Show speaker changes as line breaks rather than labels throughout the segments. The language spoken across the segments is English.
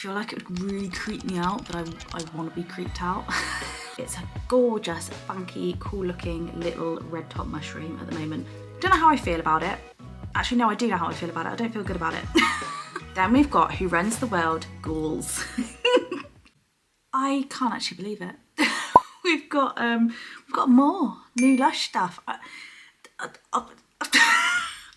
feel like it would really creep me out, but I want to be creeped out. It's a gorgeous, funky, cool looking little red top mushroom at the moment. Don't know how I feel about it. Actually, no, I do know how I feel about it. I don't feel good about it. Then we've got Who Runs the World Ghouls. I can't actually believe it. We've got more new Lush stuff.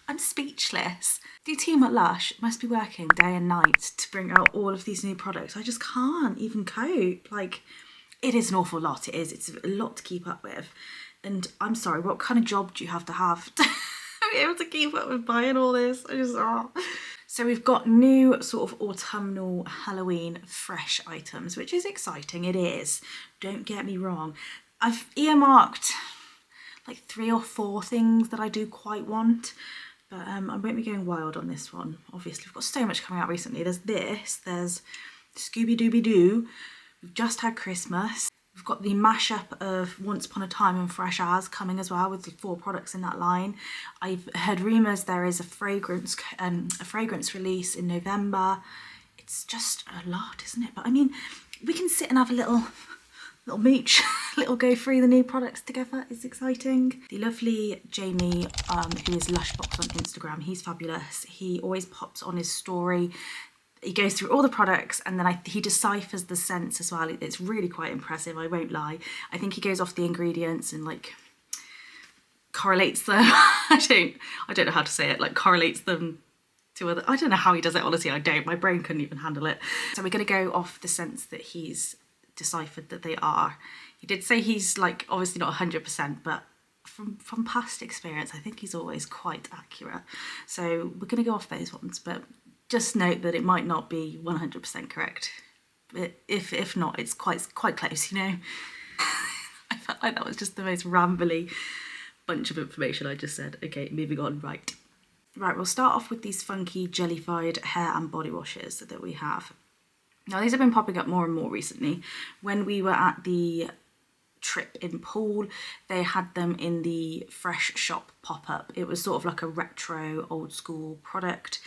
I'm speechless. The team at Lush must be working day and night to bring out all of these new products. I just can't even cope. Like, it is an awful lot. It is. It's a lot to keep up with. And I'm sorry, what kind of job do you have to be able to keep up with buying all this? So we've got new sort of autumnal Halloween fresh items, which is exciting. It is. Don't get me wrong. I've earmarked like 3 or 4 things that I do quite want. But I won't be going wild on this one. Obviously, we've got so much coming out recently. There's this, there's Scooby-Dooby-Doo. We've just had Christmas. We've got the mashup of Once Upon a Time and Fresh As coming as well, with the 4 products in that line. I've heard rumours there is a fragrance release in November. It's just a lot, isn't it? But I mean, we can sit and have a little mooch, little go through the new products together. It's exciting. The lovely Jamie, who is Lushbox on Instagram, he's fabulous. He always pops on his story. He goes through all the products and then he deciphers the scents as well. It's really quite impressive, I won't lie. I think he goes off the ingredients and like correlates them. I don't know how to say it, like correlates them to other, I don't know how he does it, honestly, I don't. My brain couldn't even handle it. So we're gonna go off the scents that he's deciphered that they are. He did say he's like obviously not 100%, but from past experience, I think he's always quite accurate. So we're gonna go off those ones, but just note that it might not be 100% correct. But if not, it's quite close, you know? I felt like that was just the most rambly bunch of information I just said. Okay, moving on, right. Right, we'll start off with these funky jellified hair and body washes that we have. Now, these have been popping up more and more recently. When we were at the trip in Poole, they had them in the Fresh Shop pop-up. It was sort of like a retro, old school product.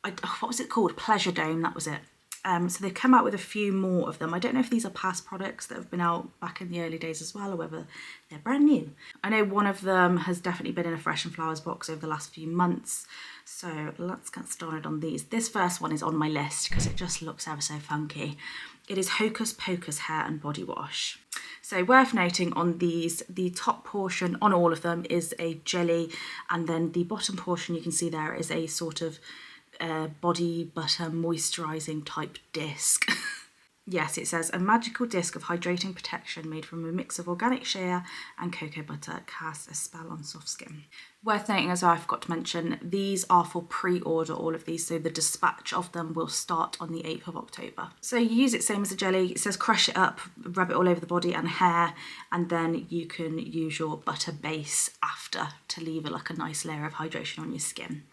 What was it called? Pleasure Dome, that was it. So they've come out with a few more of them. I don't know if these are past products that have been out back in the early days as well, or whether they're brand new. I know one of them has definitely been in a Fresh and Flowers box over the last few months. So let's get started on these. This first one is on my list because it just looks ever so funky. It is Hocus Pocus Hair and Body Wash. So worth noting on these, the top portion on all of them is a jelly, and then the bottom portion you can see there is a sort of body butter moisturising type disc. Yes, it says a magical disc of hydrating protection made from a mix of organic shea and cocoa butter casts a spell on soft skin. Worth noting as well, I forgot to mention, these are for pre-order, all of these, so the dispatch of them will start on the 8th of October. So you use it same as a jelly. It says crush it up, rub it all over the body and hair, and then you can use your butter base after to leave like a nice layer of hydration on your skin.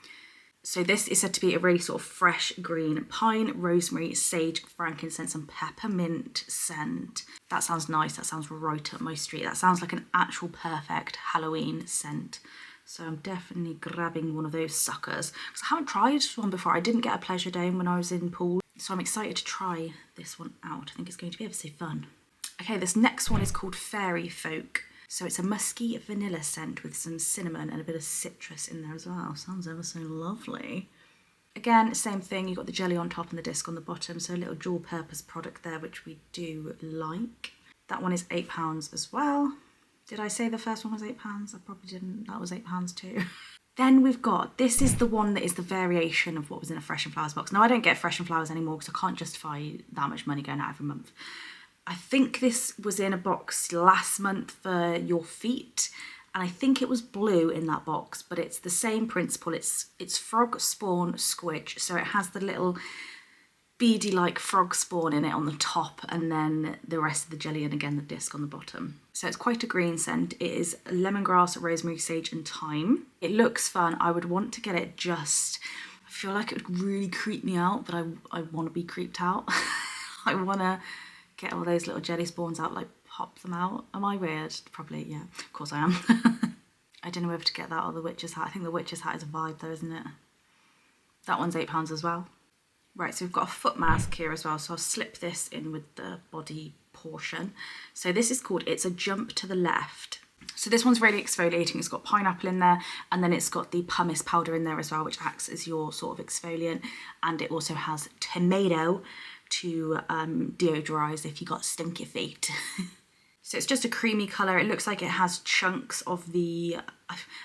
So this is said to be a really sort of fresh green pine, rosemary, sage, frankincense and peppermint scent. That sounds nice. That sounds right up my street. That sounds like an actual perfect Halloween scent. So I'm definitely grabbing one of those suckers. Because I haven't tried one before. I didn't get a Pleasure Dome when I was in Poole. So I'm excited to try this one out. I think it's going to be ever so fun. Okay, this next one is called Fairy Folk. So it's a musky vanilla scent with some cinnamon and a bit of citrus in there as well. Sounds ever so lovely. Again, same thing, you've got the jelly on top and the disc on the bottom, so a little dual purpose product there, which we do like. That one is £8 as well. Did I say the first one was £8? I probably didn't. That was £8 too. Then we've got, this is the one that is the variation of what was in a Fresh and Flowers box. Now I don't get Fresh and Flowers anymore because I can't justify that much money going out every month. I think this was in a box last month for your feet, and I think it was blue in that box, but it's the same principle. It's frog spawn squidge, so it has the little beady like frog spawn in it on the top, and then the rest of the jelly, and again the disc on the bottom. So it's quite a green scent. It is lemongrass, rosemary, sage and thyme. It looks fun. I would want to get it just, I feel like it would really creep me out, but I want to be creeped out. I want to get all those little jelly spawns out, like pop them out. Am I weird? Probably, yeah. Of course I am. I don't know whether to get that or the witch's hat. I think the witch's hat is a vibe though, isn't it? That one's £8 as well. Right, so we've got a foot mask here as well, so I'll slip this in with the body portion. So this is called It's a Jump to the Left. So this one's really exfoliating. It's got pineapple in there, and then it's got the pumice powder in there as well, which acts as your sort of exfoliant, and it also has tomato to deodorize if you got stinky feet. So it's just a creamy colour. It looks like it has chunks of the...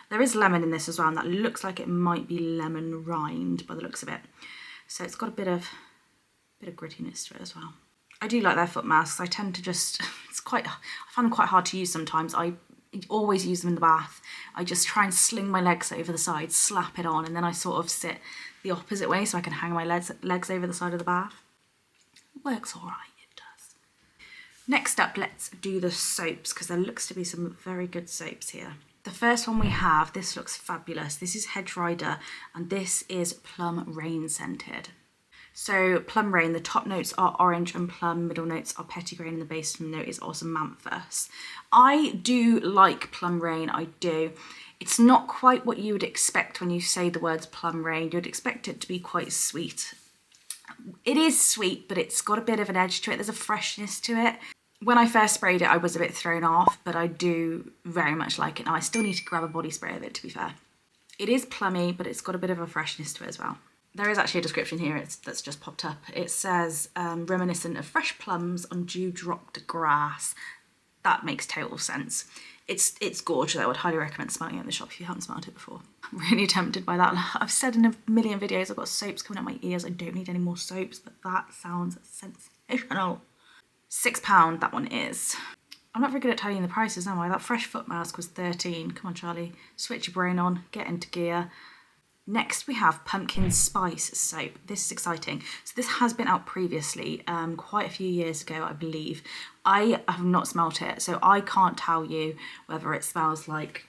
there is lemon in this as well, and that looks like it might be lemon rind by the looks of it. So it's got a bit of grittiness to it as well. I do like their foot masks. I tend to just... I find them quite hard to use sometimes. I always use them in the bath. I just try and sling my legs over the side, slap it on, and then I sort of sit the opposite way so I can hang my legs over the side of the bath. It works all right. Next up, let's do the soaps, because there looks to be some very good soaps here. The first one we have, this looks fabulous. This is Hedge Rider, and this is Plum Rain scented. So Plum Rain, the top notes are orange and plum, middle notes are petitgrain, and the base note is osmanthus. I do like Plum Rain, I do. It's not quite what you would expect when you say the words Plum Rain. You'd expect it to be quite sweet. It is sweet, but it's got a bit of an edge to it. There's a freshness to it. When I first sprayed it, I was a bit thrown off, but I do very much like it. Now, I still need to grab a body spray of it, to be fair. It is plummy, but it's got a bit of a freshness to it as well. There is actually a description here that's just popped up. It says, reminiscent of fresh plums on dew-dropped grass. That makes total sense. It's gorgeous. I would highly recommend smelling it in the shop if you haven't smelled it before. I'm really tempted by that. I've said in a million videos I've got soaps coming out my ears. I don't need any more soaps, but that sounds sensational. £6 that one is. I'm not very good at telling you the prices, am I? That fresh foot mask was 13. Come on, Charlie. Switch your brain on. Get into gear. Next we have Pumpkin Spice Soap. This is exciting. So this has been out previously, quite a few years ago, I believe. I have not smelt it, so I can't tell you whether it smells like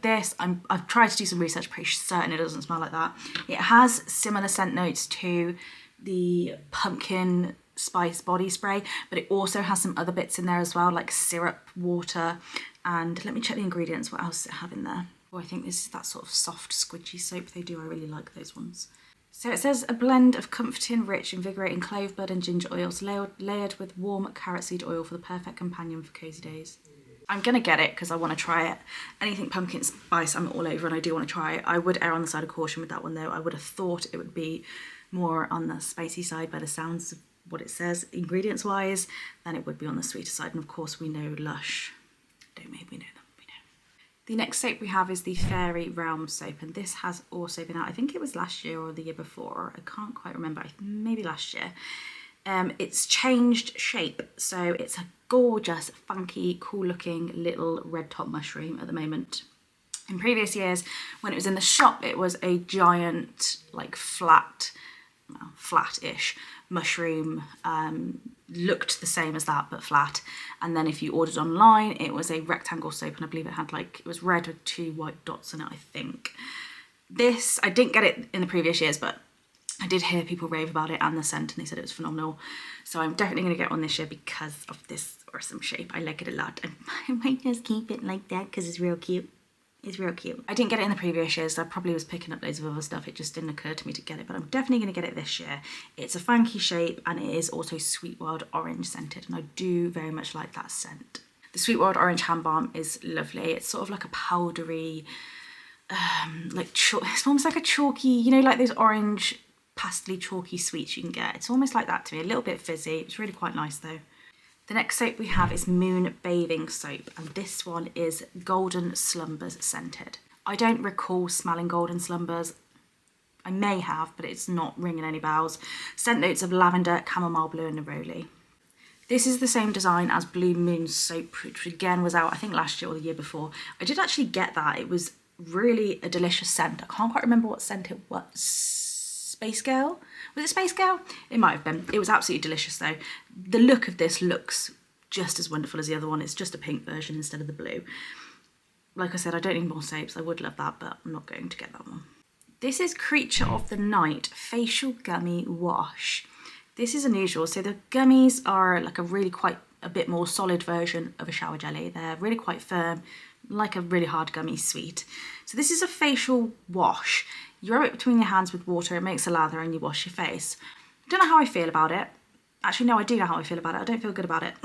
this. I've tried to do some research, pretty certain it doesn't smell like that. It has similar scent notes to the Pumpkin Spice body spray, but it also has some other bits in there as well, like syrup, water, and let me check the ingredients. What else does it have in there? Oh, I think this is that sort of soft, squidgy soap they do. I really like those ones. So it says a blend of comforting, rich, invigorating clove bud and ginger oils layered with warm carrot seed oil for the perfect companion for cozy days. I'm gonna get it because I want to try it. Anything pumpkin spice I'm all over, and I do want to try it. I would err on the side of caution with that one though. I would have thought it would be more on the spicy side by the sounds of what it says ingredients wise than it would be on the sweeter side. And of course we know Lush. Don't make me know them. The next soap we have is the Fairy Realm soap, and this has also been out, I think it was last year or the year before, I can't quite remember, maybe last year. It's changed shape, so it's a gorgeous, funky, cool looking little red top mushroom at the moment. In previous years, when it was in the shop, it was a giant, like flat-ish mushroom, looked the same as that but flat, and then if you ordered online it was a rectangle soap, and I believe it had it was red with 2 white dots in it, I think. This, I didn't get it in the previous years, but I did hear people rave about it and the scent, and they said it was phenomenal, so I'm definitely going to get one this year because of this awesome shape. I like it a lot, and I might just keep it like that because it's real cute. It's real cute. I didn't get it in the previous years. I probably was picking up loads of other stuff. It just didn't occur to me to get it, but I'm definitely going to get it this year. It's a funky shape, and it is also Sweet Wild Orange scented, and I do very much like that scent. The Sweet Wild Orange hand balm is lovely. It's sort of like a powdery, it's almost like a chalky, you know, like those orange pastely chalky sweets you can get. It's almost like that to me. A little bit fizzy. It's really quite nice though. The next soap we have is Moon Bathing Soap, and this one is Golden Slumbers scented. I don't recall smelling Golden Slumbers. I may have, but it's not ringing any bells. Scent notes of lavender, chamomile blue and neroli. This is the same design as Blue Moon Soap, which again was out I think last year or the year before. I did actually get that. It was really a delicious scent. I can't quite remember what scent it was. Space Girl? Was it Space Girl? It might have been. It was absolutely delicious though. The look of this looks just as wonderful as the other one. It's just a pink version instead of the blue. Like I said, I don't need more soaps. I would love that, but I'm not going to get that one. This is Creature of the Night Facial Gummy Wash. This is unusual. So the gummies are like a bit more solid version of a shower jelly. They're really quite firm, like a really hard gummy sweet. So this is a facial wash. You rub it between your hands with water, it makes a lather, and you wash your face. Don't know how I feel about it. Actually, no, I do know how I feel about it. I don't feel good about it.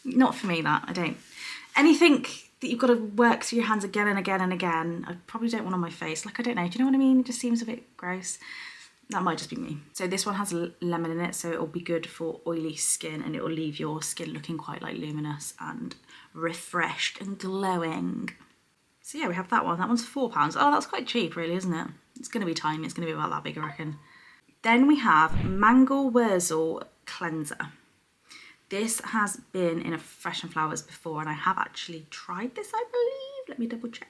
Not for me, that. I don't. Anything that you've got to work through your hands again and again and again, I probably don't want on my face. Like, I don't know. Do you know what I mean? It just seems a bit gross. That might just be me. So this one has a lemon in it, so it'll be good for oily skin, and it will leave your skin looking quite like luminous and refreshed and glowing. So yeah, we have that one. That one's £4. Oh, that's quite cheap really, isn't it? It's going to be tiny. It's going to be about that big, I reckon. Then we have Mangle Wurzel Cleanser. This has been in a Fresh and Flowers before, and I have actually tried this, I believe. Let me double check.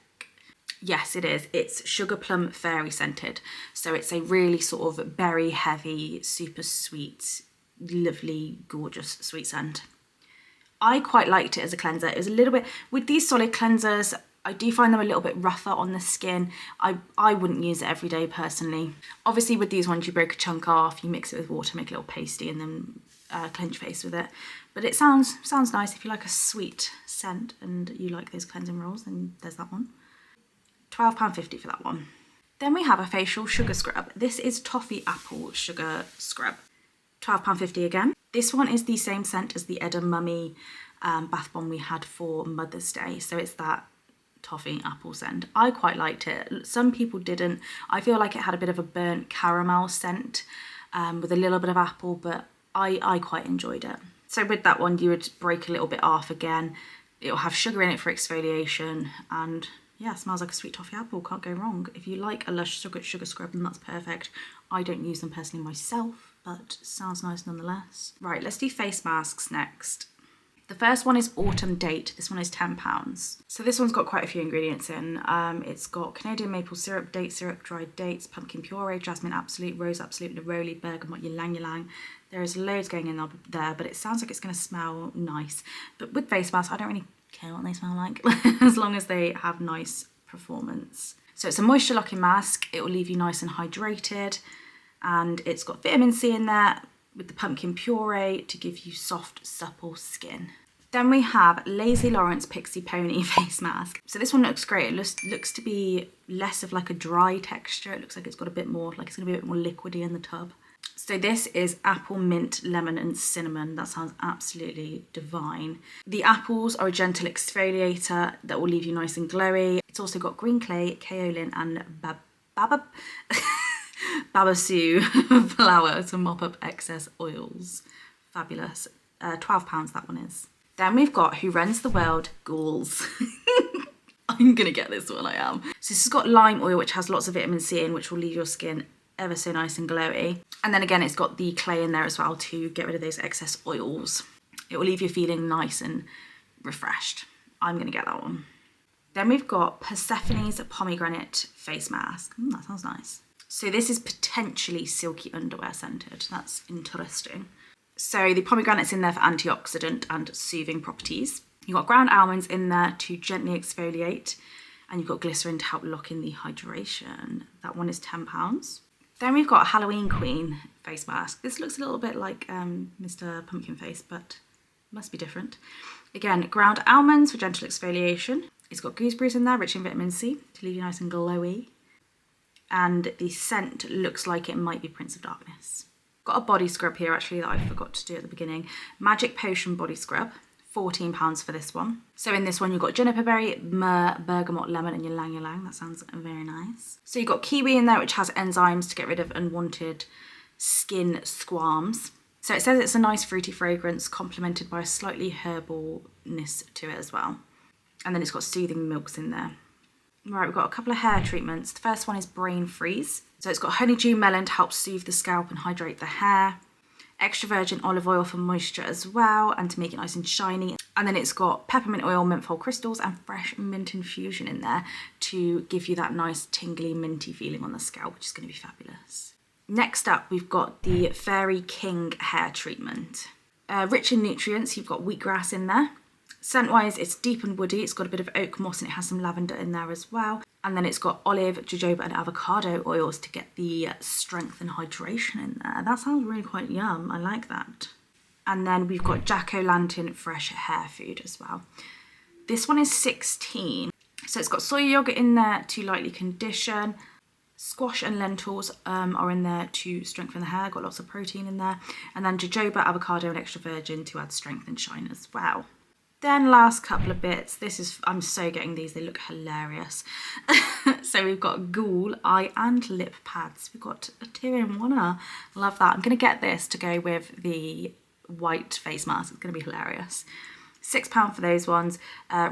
Yes, it is. It's Sugar Plum Fairy scented. So it's a really sort of berry heavy, super sweet, lovely, gorgeous sweet scent. I quite liked it as a cleanser. It was a little bit, with these solid cleansers, I do find them a little bit rougher on the skin. I wouldn't use it every day personally. Obviously with these ones, you break a chunk off, you mix it with water, make it a little pasty, and then cleanse your face with it. But it sounds nice. If you like a sweet scent and you like those cleansing rolls, then there's that one. £12.50 for that one. Then we have a facial sugar scrub. This is Toffee Apple Sugar Scrub. £12.50 again. This one is the same scent as the Edamame bath bomb we had for Mother's Day. So it's that toffee apple scent. I quite liked it. Some people didn't. I feel like it had a bit of a burnt caramel scent with a little bit of apple, but I quite enjoyed it. So with that one, you would break a little bit off again. It'll have sugar in it for exfoliation, and yeah, it smells like a sweet toffee apple. Can't go wrong. If you like a Lush sugar scrub, then that's perfect. I don't use them personally myself, but sounds nice nonetheless. Right, let's do face masks next. The first one is Autumn Date. This one is £10. So this one's got quite a few ingredients in. It's got Canadian maple syrup, date syrup, dried dates, pumpkin puree, jasmine absolute, rose absolute, neroli, bergamot, ylang ylang. There is loads going in there, but it sounds like it's going to smell nice. But with face masks, I don't really care what they smell like, as long as they have nice performance. So it's a moisture locking mask. It will leave you nice and hydrated, and it's got vitamin C in there with the pumpkin puree to give you soft, supple skin. Then we have Lazy Lawrence Pixie Pony face mask. So this one looks great. It looks to be less of like a dry texture. It looks like it's got a bit more, like it's gonna be a bit more liquidy in the tub. So this is apple, mint, lemon and cinnamon. That sounds absolutely divine. The apples are a gentle exfoliator that will leave you nice and glowy. It's also got green clay, kaolin and babassu flour to mop up excess oils. Fabulous. £12 that one is. Then we've got Who Runs the World Ghouls. I'm gonna get this one, I am. So this has got lime oil, which has lots of vitamin C in, which will leave your skin ever so nice and glowy. And then again, it's got the clay in there as well to get rid of those excess oils. It will leave you feeling nice and refreshed. I'm gonna get that one. Then we've got Persephone's Pomegranate Face Mask. That sounds nice. So this is potentially silky underwear scented. That's interesting. So the pomegranate's in there for antioxidant and soothing properties. You've got ground almonds in there to gently exfoliate, and you've got glycerin to help lock in the hydration. That one is £10. Then we've got a Halloween Queen face mask. This looks a little bit like Mr. Pumpkin Face, but must be different. Again, ground almonds for gentle exfoliation. It's got gooseberries in there, rich in vitamin C, to leave you nice and glowy. And the scent looks like it might be Prince of Darkness. Got a body scrub here actually that I forgot to do at the beginning. Magic Potion Body Scrub, £14 for this one. So in this one you've got juniper berry, myrrh, bergamot, lemon and ylang ylang. That sounds very nice. So you've got kiwi in there, which has enzymes to get rid of unwanted skin squams. So it says it's a nice fruity fragrance complemented by a slightly herbalness to it as well. And then it's got soothing milks in there. Right, we've got a couple of hair treatments. The first one is Brain Freeze. So it's got honeydew melon to help soothe the scalp and hydrate the hair. Extra virgin olive oil for moisture as well and to make it nice and shiny. And then it's got peppermint oil, menthol crystals and fresh mint infusion in there to give you that nice tingly minty feeling on the scalp, which is going to be fabulous. Next up, we've got the Fairy King hair treatment. Rich in nutrients, you've got wheatgrass in there. Scent-wise, it's deep and woody. It's got a bit of oak moss and it has some lavender in there as well. And then it's got olive, jojoba and avocado oils to get the strength and hydration in there. That sounds really quite yum. I like that. And then we've got Jack-o'-lantern fresh hair food as well. This one is 16. So it's got soy yogurt in there to lightly condition. Squash and lentils are in there to strengthen the hair, got lots of protein in there. And then jojoba, avocado and extra virgin to add strength and shine as well. Then last couple of bits, I'm so getting these, they look hilarious. So we've got ghoul, eye and lip pads. We've got a 2-in-1-er, love that. I'm gonna get this to go with the white face mask, it's gonna be hilarious. £6 for those ones,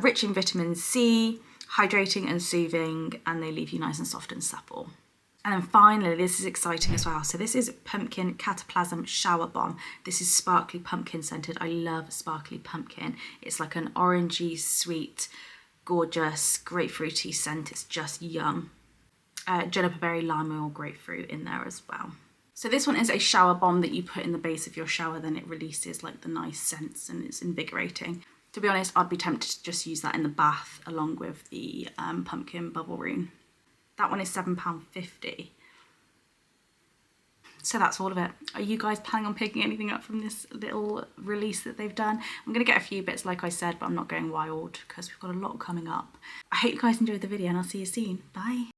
rich in vitamin C, hydrating and soothing, and they leave you nice and soft and supple. And then finally, this is exciting as well. So this is Pumpkin Cataplasm Shower Bomb. This is sparkly pumpkin scented. I love sparkly pumpkin. It's like an orangey, sweet, gorgeous, grapefruity scent. It's just yum. Juniper berry, lime oil, grapefruit in there as well. So this one is a shower bomb that you put in the base of your shower, then it releases like the nice scents and it's invigorating. To be honest, I'd be tempted to just use that in the bath along with the pumpkin bubble room. That one is £7.50. So that's all of it. Are you guys planning on picking anything up from this little release that they've done? I'm gonna get a few bits like I said, but I'm not going wild because we've got a lot coming up. I hope you guys enjoyed the video and I'll see you soon. Bye.